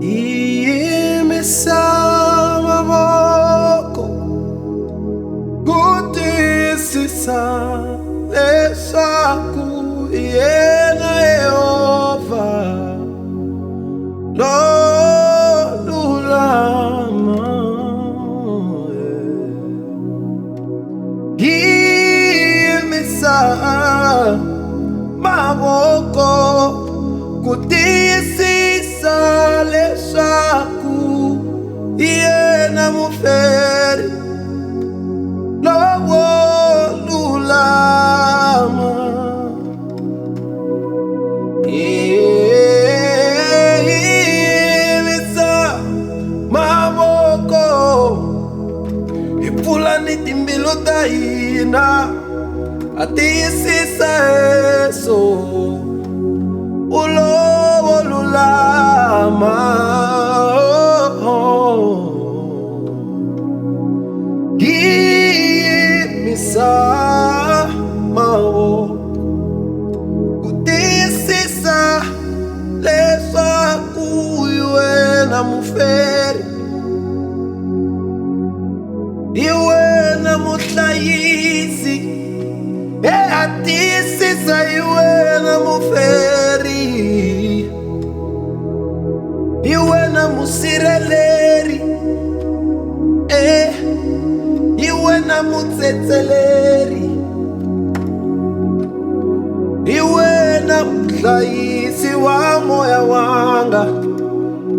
Yimisa mavoko kutisisa leswaku yena Yehova lo lulama. Yimisa mavoko kutisisa leswaku yena muferi lowo lulama. Yimisa mavoko hi pfula ni timbilu ta hina a tiyisisa eso ulowo lulama. Yimisa mavoko kutisisa leswaku wena muferi, wena muhlayisi, a tiyisisa wena muferi, wena musirheleri, wena mutsetseleri, wena muhlayisi wa moya wanga,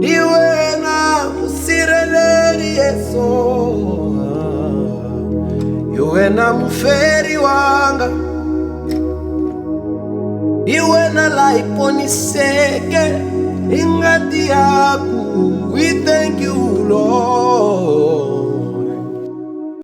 wena musirheleri Yesu, wena muferi wanga, wena la iponiseke ingati yaku.